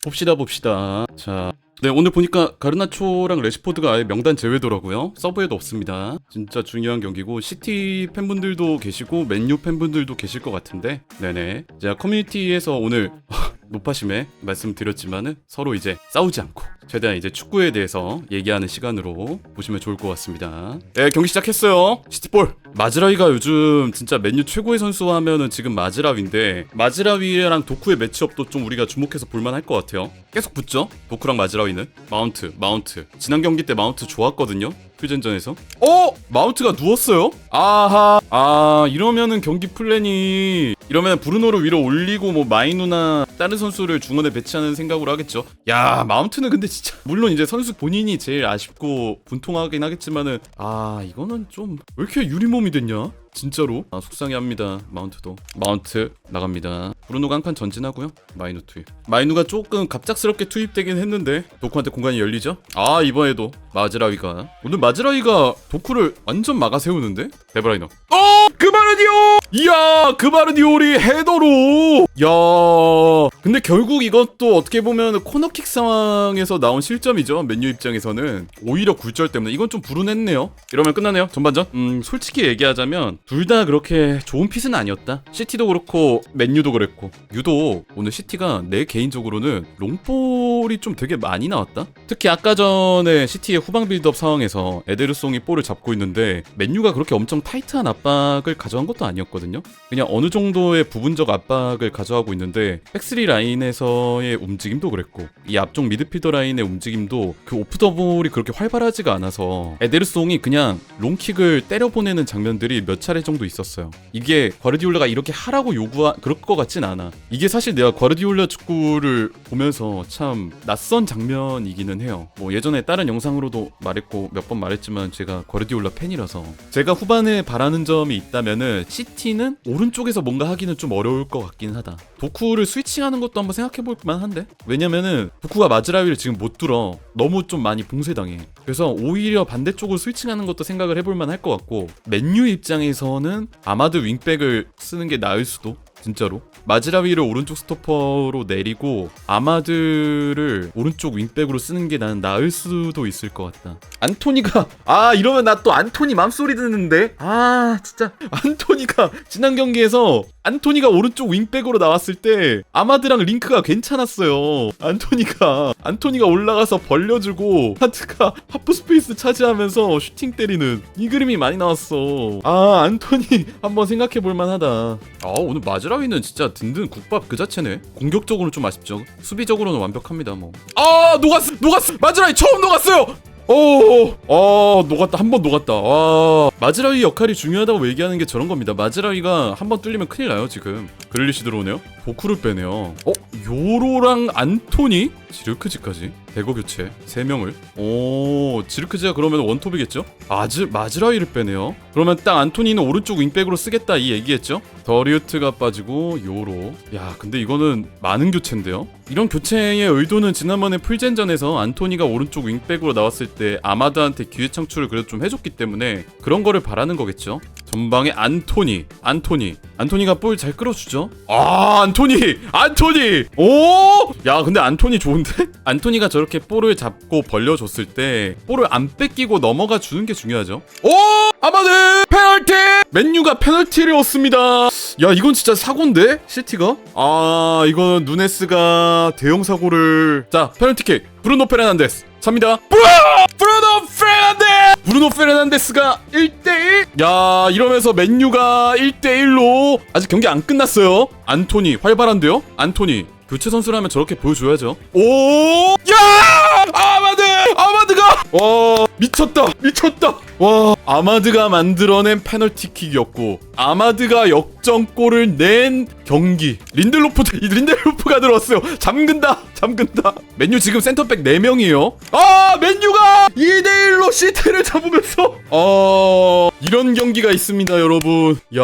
봅시다. 자, 네, 오늘 보니까 가르나초랑 레시포드가 아예 명단 제외더라고요. 서브에도 없습니다. 진짜 중요한 경기고 시티 팬분들도 계시고 맨유 팬분들도 계실 것 같은데, 네네. 제가 커뮤니티에서 오늘 노파심에 말씀드렸지만은 서로 이제 싸우지 않고 최대한 이제 축구에 대해서 얘기하는 시간으로 보시면 좋을 것 같습니다. 네, 경기 시작했어요. 시티볼. 마즈라위가 요즘 진짜 맨유 최고의 선수 하면은 지금 마즈라위인데, 마즈라위랑 도쿠의 매치업도 좀 우리가 주목해서 볼만할 것 같아요. 계속 붙죠? 도쿠랑 마즈라위는. 마운트. 지난 경기 때 마운트 좋았거든요. 퓨전전에서. 마운트가 누웠어요? 아하. 이러면은 경기 플랜이, 이러면 브루노를 위로 올리고 뭐 마이누나 다른 선수를 중원에 배치하는 생각으로 하겠죠. 야, 마운트는 근데 진짜 물론 이제 선수 본인이 제일 아쉽고 분통하긴 하겠지만은, 이거는 좀 왜 이렇게 유리몸이 됐냐? 진짜로 속상해합니다. 마운트도. 마운트 나갑니다. 브루노가 한 칸 전진하고요. 마이누 투입. 마이누가 조금 갑작스럽게 투입되긴 했는데 도쿠한테 공간이 열리죠. 이번에도 마즈라위가, 오늘 마즈라위가 도쿠를 완전 막아 세우는데. 데브라이너. 그바르디오! 이야, 그바르디올이 헤더로. 야, 근데 결국 이것도 어떻게 보면 코너킥 상황에서 나온 실점이죠. 맨유 입장에서는 오히려 굴절 때문에 이건 좀 불운했네요. 이러면 끝나네요. 전반전. 솔직히 얘기하자면 둘 다 그렇게 좋은 핏은 아니었다. 시티도 그렇고 맨유도 그랬고. 유독 오늘 시티가 내 개인적으로는 롱볼이 좀 되게 많이 나왔다. 특히 아까 전에 시티의 후방 빌드업 상황에서 에데르송이 볼을 잡고 있는데 맨유가 그렇게 엄청 타이트한 압박을 가져간 것도 아니었거든요. 그냥 어느 정도의 부분적 압박을 가져가고 있는데, 백스리 라인에서의 움직임도 그랬고 이 앞쪽 미드필더 라인의 움직임도 그 오프 더 볼이 그렇게 활발하지가 않아서 에데르송이 그냥 롱킥을 때려보내는 장면들이 몇 차례 정도 있었어요. 이게 과르디올라가 이렇게 하라고 그럴 것 같진 않아. 이게 사실 내가 과르디올라 축구를 보면서 참 낯선 장면이기는 해요. 뭐 예전에 다른 영상으로도 말했고 몇 번 말했지만 제가 과르디올라 팬이라서, 제가 후반에 바라는 점이 있다면은 시티는 오른쪽에서 뭔가 하기는 좀 어려울 것 같긴 하다. 도쿠를 스위칭하는 것도 한번 생각해볼 만한데, 왜냐면은 도쿠가 마즈라위를 지금 못 뚫어. 너무 좀 많이 봉쇄당해. 그래서 오히려 반대쪽으로 스위칭하는 것도 생각을 해볼 만할 것 같고, 맨유 입장에서는 아마드 윙백을 쓰는 게 나을 수도. 진짜로 마즈라위를 오른쪽 스토퍼로 내리고 아마드를 오른쪽 윙백으로 쓰는 게 나는 나을 수도 있을 것 같다. 안토니가 이러면 나 또 안토니 맘소리 듣는데. 진짜 안토니가 지난 경기에서 안토니가 오른쪽 윙백으로 나왔을 때 아마드랑 링크가 괜찮았어요. 안토니가 올라가서 벌려주고 하트가 하프 스페이스 차지하면서 슈팅 때리는 이 그림이 많이 나왔어. 안토니 한번 생각해볼 만하다. 오늘 마즈라위는 진짜 든든 국밥 그 자체네. 공격적으로는 좀 아쉽죠. 수비적으로는 완벽합니다. 뭐. 녹았어. 마즈라위 처음 녹았어요. 녹았다. 한 번 녹았다. 마즈라위 역할이 중요하다고 얘기하는 게 저런 겁니다. 마즈라위가 한 번 뚫리면 큰일 나요. 지금 그릴리시 들어오네요. 도쿠를 빼네요. 요로랑 안토니? 지르크지까지 대거 교체 3명을. 지르크지가 그러면 원톱이겠죠? 마즈라위를 빼네요. 그러면 딱 안토니는 오른쪽 윙백으로 쓰겠다 이 얘기겠죠? 더리우트가 빠지고 요로. 야, 근데 이거는 많은 교체인데요? 이런 교체의 의도는 지난번에 풀젠전에서 안토니가 오른쪽 윙백으로 나왔을 때 아마드한테 기회 창출을 그래도 좀 해줬기 때문에 그런 거를 바라는 거겠죠? 전방에 안토니가 볼 잘 끌어주죠? 안토니! 야, 근데 안토니 좋은데? 안토니가 저렇게 볼을 잡고 벌려줬을 때 볼을 안 뺏기고 넘어가 주는 게 중요하죠. 아마드! 페널티! 맨유가 페널티를 얻습니다. 야, 이건 진짜 사고인데? 시티가? 이건 누네스가 대형 사고를. 자, 페널티킥 브루노 페르난데스 찹니다. 브루노 페르난데스가 1대1. 야, 이러면서 맨유가 1대1로. 아직 경기 안 끝났어요. 안토니 활발한데요? 안토니 교체 선수라면 저렇게 보여줘야죠. 야! 아마드가 미쳤다. 와, 아마드가 만들어낸 페널티킥이었고 아마드가 역전골을 낸 경기. 린델로프가 들어왔어요. 잠근다. 맨유 지금 센터백 4명이에요. 맨유가 2대1로 시티를 잡으면서 이런 경기가 있습니다, 여러분. 야,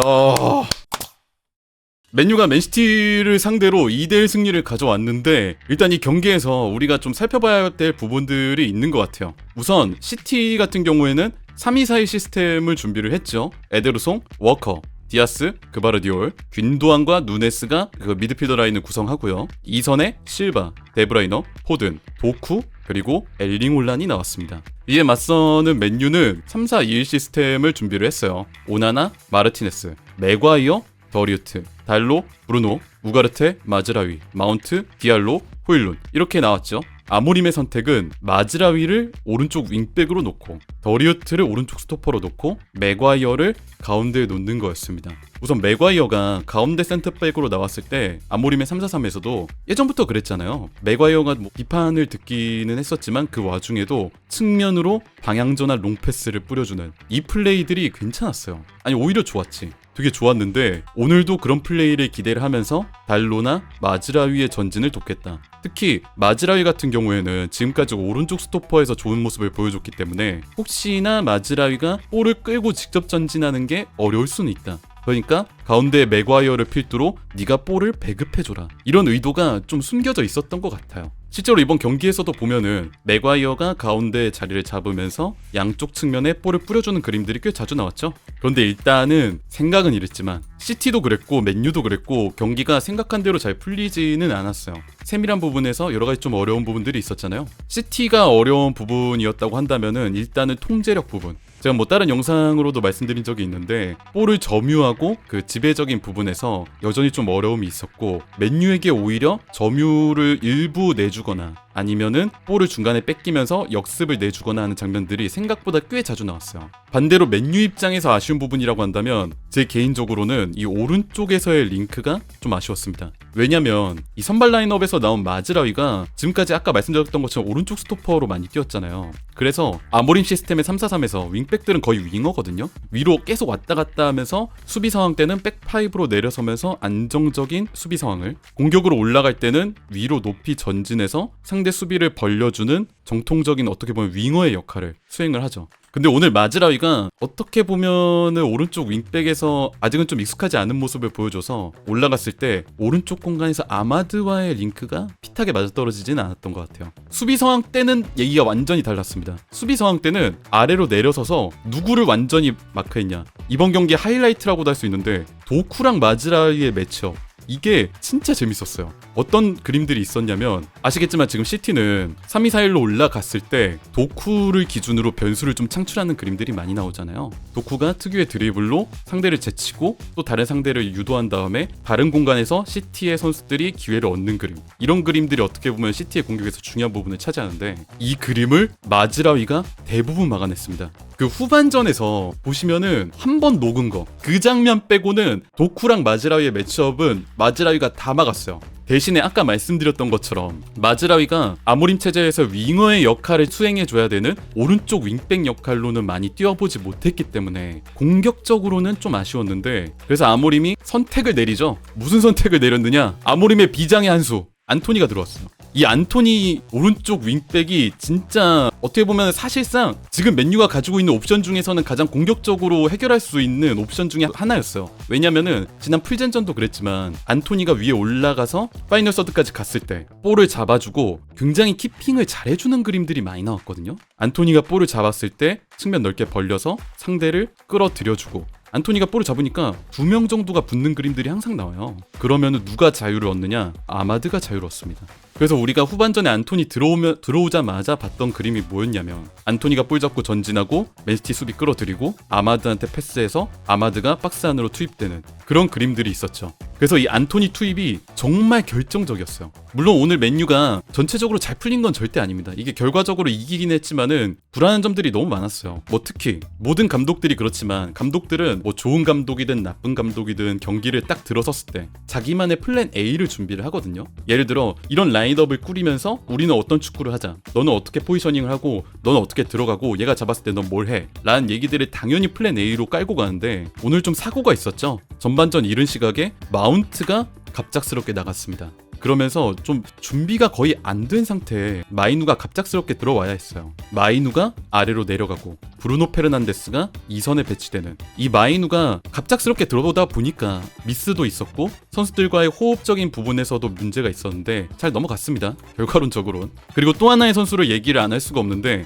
맨유가 맨시티를 상대로 2대1 승리를 가져왔는데, 일단 이 경기에서 우리가 좀 살펴봐야 될 부분들이 있는 것 같아요. 우선 시티 같은 경우에는 3-2-4-1 시스템을 준비를 했죠. 에데르송, 워커, 디아스, 그바르디올, 균도안과 누네스가 그 미드필더 라인을 구성하고요. 2선에 실바, 데브라이너, 포든, 도쿠, 그리고 엘링홀란이 나왔습니다. 이에 맞서는 맨유는 3-4-2-1 시스템을 준비를 했어요. 오나나, 마르티네스, 맥과이어, 더리우트, 달로, 브루노, 우가르테, 마즈라위, 마운트, 디알로, 호일룬 이렇게 나왔죠. 아모림의 선택은 마즈라위를 오른쪽 윙백으로 놓고 더리우트를 오른쪽 스토퍼로 놓고 맥과이어를 가운데에 놓는 거였습니다. 우선 맥과이어가 가운데 센터백으로 나왔을 때 아모림의 3-4-3에서도 예전부터 그랬잖아요. 맥과이어가 비판을 듣기는 했었지만 그 와중에도 측면으로 방향전환 롱패스를 뿌려주는 이 플레이들이 괜찮았어요. 아니 오히려 좋았지. 되게 좋았는데 오늘도 그런 플레이를 기대를 하면서 달로나 마즈라위의 전진을 돕겠다. 특히 마즈라위 같은 경우에는 지금까지 오른쪽 스토퍼에서 좋은 모습을 보여줬기 때문에 혹시나 마즈라위가 볼을 끌고 직접 전진하는 게 어려울 수는 있다. 그러니까 가운데 맥과이어를 필두로 네가 볼을 배급해줘라. 이런 의도가 좀 숨겨져 있었던 것 같아요. 실제로 이번 경기에서도 보면은 맥과이어가 가운데 자리를 잡으면서 양쪽 측면에 볼을 뿌려주는 그림들이 꽤 자주 나왔죠. 그런데 일단은 생각은 이랬지만 시티도 그랬고 맨유도 그랬고 경기가 생각한 대로 잘 풀리지는 않았어요. 세밀한 부분에서 여러 가지 좀 어려운 부분들이 있었잖아요. 시티가 어려운 부분이었다고 한다면은 일단은 통제력 부분. 제가 뭐 다른 영상으로도 말씀드린 적이 있는데 볼을 점유하고 그 지배적인 부분에서 여전히 좀 어려움이 있었고 맨유에게 오히려 점유를 일부 내주거나 아니면은 볼을 중간에 뺏기면서 역습을 내주거나 하는 장면들이 생각보다 꽤 자주 나왔어요. 반대로 맨유 입장에서 아쉬운 부분이라고 한다면 제 개인적으로는 이 오른쪽에서의 링크가 좀 아쉬웠습니다. 왜냐면 이 선발 라인업에서 나온 마즈라위가 지금까지 아까 말씀드렸던 것처럼 오른쪽 스토퍼로 많이 뛰었잖아요. 그래서 아모림 시스템의 3-4-3에서 윙백들은 거의 윙어거든요. 위로 계속 왔다 갔다 하면서 수비 상황 때는 백5로 내려서면서 안정적인 수비 상황을, 공격으로 올라갈 때는 위로 높이 전진해서 상대 수비를 벌려주는 정통적인 어떻게 보면 윙어의 역할을 수행을 하죠. 근데 오늘 마즈라위가 어떻게 보면은 오른쪽 윙백에서 아직은 좀 익숙하지 않은 모습을 보여줘서 올라갔을 때 오른쪽 공간에서 아마드와의 링크가 핏하게 맞아떨어지지는 않았던 것 같아요. 수비 상황 때는 얘기가 완전히 달랐습니다. 수비 상황 때는 아래로 내려서서 누구를 완전히 마크했냐, 이번 경기의 하이라이트라고도 할 수 있는데 도쿠랑 마즈라위의 매치업, 이게 진짜 재밌었어요. 어떤 그림들이 있었냐면 아시겠지만 지금 시티는 3-2-4-1로 올라갔을 때 도쿠를 기준으로 변수를 좀 창출하는 그림들이 많이 나오잖아요. 도쿠가 특유의 드리블로 상대를 제치고 또 다른 상대를 유도한 다음에 다른 공간에서 시티의 선수들이 기회를 얻는 그림, 이런 그림들이 어떻게 보면 시티의 공격에서 중요한 부분을 차지하는데 이 그림을 마즈라위가 대부분 막아냈습니다. 그 후반전에서 보시면은 한 번 녹은 거, 그 장면 빼고는 도쿠랑 마즈라위의 매치업은 마즈라위가 다 막았어요. 대신에 아까 말씀드렸던 것처럼 마즈라위가 아모림 체제에서 윙어의 역할을 수행해줘야 되는 오른쪽 윙백 역할로는 많이 뛰어보지 못했기 때문에 공격적으로는 좀 아쉬웠는데, 그래서 아모림이 선택을 내리죠. 무슨 선택을 내렸느냐, 아모림의 비장의 한 수, 안토니가 들어왔어요. 이 안토니 오른쪽 윙백이 진짜 어떻게 보면 사실상 지금 맨유가 가지고 있는 옵션 중에서는 가장 공격적으로 해결할 수 있는 옵션 중에 하나였어요. 왜냐면은 지난 풀젠전도 그랬지만 안토니가 위에 올라가서 파이널 서드까지 갔을 때 볼을 잡아주고 굉장히 키핑을 잘해주는 그림들이 많이 나왔거든요. 안토니가 볼을 잡았을 때 측면 넓게 벌려서 상대를 끌어들여주고, 안토니가 볼을 잡으니까 2명 정도가 붙는 그림들이 항상 나와요. 그러면 누가 자유를 얻느냐? 아마드가 자유를 얻습니다. 그래서 우리가 후반전에 안토니 들어오자마자 봤던 그림이 뭐였냐면 안토니가 볼 잡고 전진하고 맨시티 수비 끌어들이고 아마드한테 패스해서 아마드가 박스 안으로 투입되는 그런 그림들이 있었죠. 그래서 이 안토니 투입이 정말 결정적이었어요. 물론 오늘 맨유가 전체적으로 잘 풀린 건 절대 아닙니다. 이게 결과적으로 이기긴 했지만은 불안한 점들이 너무 많았어요. 뭐 특히 모든 감독들이 그렇지만 감독들은 뭐 좋은 감독이든 나쁜 감독이든 경기를 딱 들어섰을 때 자기만의 플랜 A를 준비를 하거든요. 예를 들어 이런 라인업을 꾸리면서 우리는 어떤 축구를 하자, 너는 어떻게 포지셔닝을 하고 너는 어떻게 들어가고 얘가 잡았을 때 넌 뭘 해, 라는 얘기들을 당연히 플랜 A로 깔고 가는데 오늘 좀 사고가 있었죠. 전반전 이른 시각에 마운트가 갑작스럽게 나갔습니다. 그러면서 좀 준비가 거의 안 된 상태에 마이누가 갑작스럽게 들어와야 했어요. 마이누가 아래로 내려가고 브루노 페르난데스가 2선에 배치되는, 이 마이누가 갑작스럽게 들어오다 보니까 미스도 있었고 선수들과의 호흡적인 부분에서도 문제가 있었는데 잘 넘어갔습니다, 결과론적으로는. 그리고 또 하나의 선수를 얘기를 안 할 수가 없는데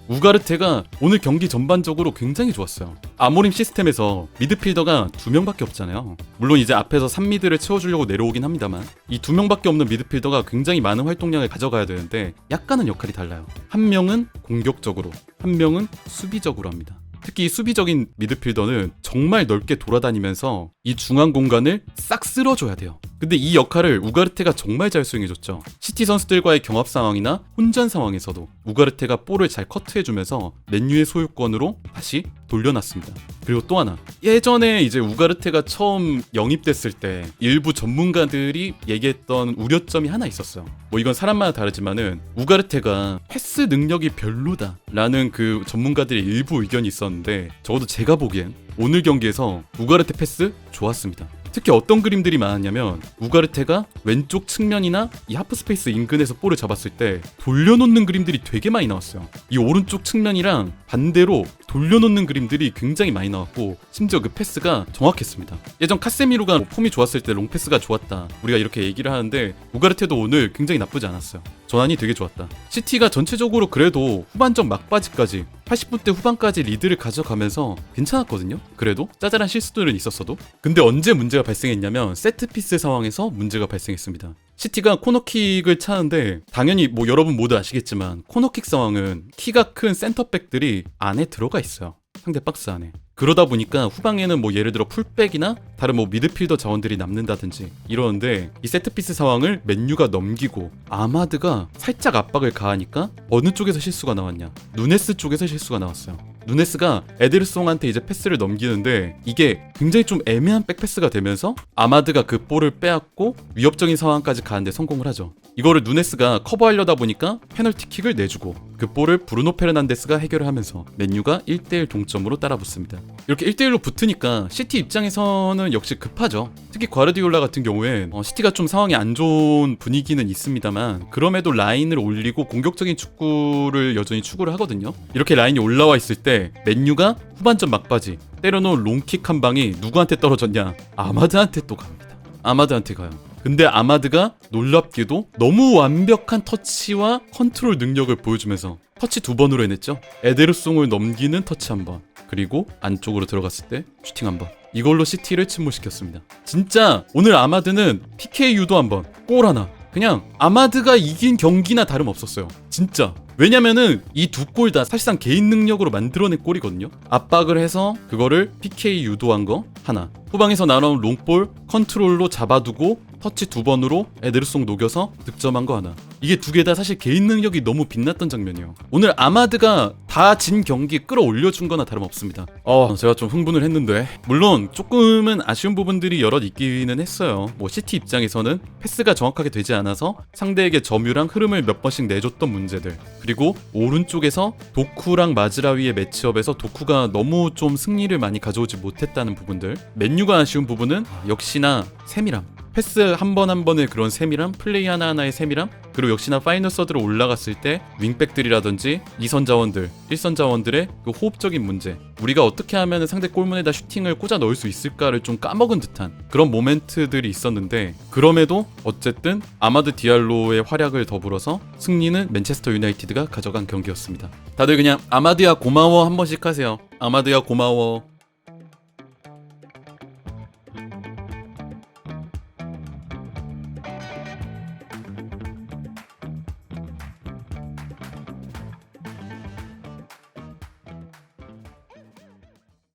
우가르테가 오늘 경기 전반적으로 굉장히 좋았어요. 아모림 시스템에서 미드필더가 2명밖에 없잖아요. 물론 이제 앞에서 3미드를 채워주려고 내려오긴 합니다만 이 2명밖에 없는 미드필더가 굉장히 많은 활동량을 가져가야 되는데 약간은 역할이 달라요. 한 명은 공격적으로, 한 명은 수비적으로 합니다. 특히 이 수비적인 미드필더는 정말 넓게 돌아다니면서 이 중앙 공간을 싹 쓸어줘야 돼요. 근데 이 역할을 우가르테가 정말 잘 수행해줬죠. 시티 선수들과의 경합 상황이나 혼전 상황에서도 우가르테가 볼을 잘 커트해주면서 맨유의 소유권으로 다시 돌려놨습니다. 그리고 또 하나, 예전에 이제 우가르테가 처음 영입됐을 때 일부 전문가들이 얘기했던 우려점이 하나 있었어요. 뭐 이건 사람마다 다르지만은 우가르테가 패스 능력이 별로다라는 그 전문가들의 일부 의견이 있었는데, 적어도 제가 보기엔 오늘 경기에서 우가르테 패스 좋았습니다. 특히 어떤 그림들이 많았냐면 우가르테가 왼쪽 측면이나 이 하프스페이스 인근에서 볼을 잡았을 때 돌려놓는 그림들이 되게 많이 나왔어요. 이 오른쪽 측면이랑 반대로 돌려놓는 그림들이 굉장히 많이 나왔고 심지어 그 패스가 정확했습니다. 예전 카세미로가 폼이 좋았을 때 롱패스가 좋았다, 우리가 이렇게 얘기를 하는데 우가르테도 오늘 굉장히 나쁘지 않았어요. 전환이 되게 좋았다. 시티가 전체적으로 그래도 후반전 막바지까지 80분대 후반까지 리드를 가져가면서 괜찮았거든요. 그래도 짜잘한 실수들은 있었어도. 근데 언제 문제가 발생했냐면 세트피스 상황에서 문제가 발생했습니다. 시티가 코너킥을 차는데 당연히 뭐 여러분 모두 아시겠지만 코너킥 상황은 키가 큰 센터백들이 안에 들어가 있어요, 상대 박스 안에. 그러다 보니까 후방에는 뭐 예를 들어 풀백이나 다른 뭐 미드필더 자원들이 남는다든지 이러는데, 이 세트피스 상황을 맨유가 넘기고 아마드가 살짝 압박을 가하니까 어느 쪽에서 실수가 나왔냐, 누네스 쪽에서 실수가 나왔어요. 누네스가 에데르송한테 이제 패스를 넘기는데 이게 굉장히 좀 애매한 백패스가 되면서 아마드가 그 볼을 빼앗고 위협적인 상황까지 가는데 성공을 하죠. 이거를 누네스가 커버하려다 보니까 페널티킥을 내주고 그 볼을 브루노 페르난데스가 해결을 하면서 맨유가 1대1 동점으로 따라붙습니다. 이렇게 1대1로 붙으니까 시티 입장에서는 역시 급하죠. 특히 과르디올라 같은 경우엔 시티가 좀 상황이 안 좋은 분위기는 있습니다만 그럼에도 라인을 올리고 공격적인 축구를 여전히 추구를 하거든요. 이렇게 라인이 올라와 있을 때 맨유가 후반전 막바지 때려놓은 롱킥 한 방이 누구한테 떨어졌냐, 아마드한테 또 갑니다. 아마드한테 가요. 근데 아마드가 놀랍게도 너무 완벽한 터치와 컨트롤 능력을 보여주면서 터치 2번으로 해냈죠. 에데르송을 넘기는 터치 1번, 그리고 안쪽으로 들어갔을 때 슈팅 1번. 이걸로 시티를 침몰시켰습니다. 진짜 오늘 아마드는 PK 유도 1번, 골 하나, 그냥 아마드가 이긴 경기나 다름없었어요. 진짜. 왜냐면은 이 2골 다 사실상 개인 능력으로 만들어낸 골이거든요. 압박을 해서 그거를 PK 유도한 거 하나, 후방에서 날아온 롱볼 컨트롤로 잡아두고 터치 2번으로 에데르송 녹여서 득점한 거 하나. 이게 2개 다 사실 개인 능력이 너무 빛났던 장면이에요. 오늘 아마드가 다 진 경기 끌어올려준 거나 다름없습니다. 제가 좀 흥분을 했는데, 물론 조금은 아쉬운 부분들이 여럿 있기는 했어요. 뭐 시티 입장에서는 패스가 정확하게 되지 않아서 상대에게 점유랑 흐름을 몇 번씩 내줬던 문제들, 그리고 오른쪽에서 도쿠랑 마즈라위의 매치업에서 도쿠가 너무 좀 승리를 많이 가져오지 못했다는 부분들. 맨유가 아쉬운 부분은 역시나 세밀함, 패스 한 번 한 번의 그런 세밀함, 플레이 하나하나의 세밀함, 그리고 역시나 파이널 서드로 올라갔을 때 윙백들이라든지 2선 자원들, 1선 자원들의 그 호흡적인 문제, 우리가 어떻게 하면 상대 골문에다 슈팅을 꽂아 넣을 수 있을까를 좀 까먹은 듯한 그런 모멘트들이 있었는데, 그럼에도 어쨌든 아마드 디알로의 활약을 더불어서 승리는 맨체스터 유나이티드가 가져간 경기였습니다. 다들 그냥 아마드야 고마워 한 번씩 하세요. 아마드야 고마워.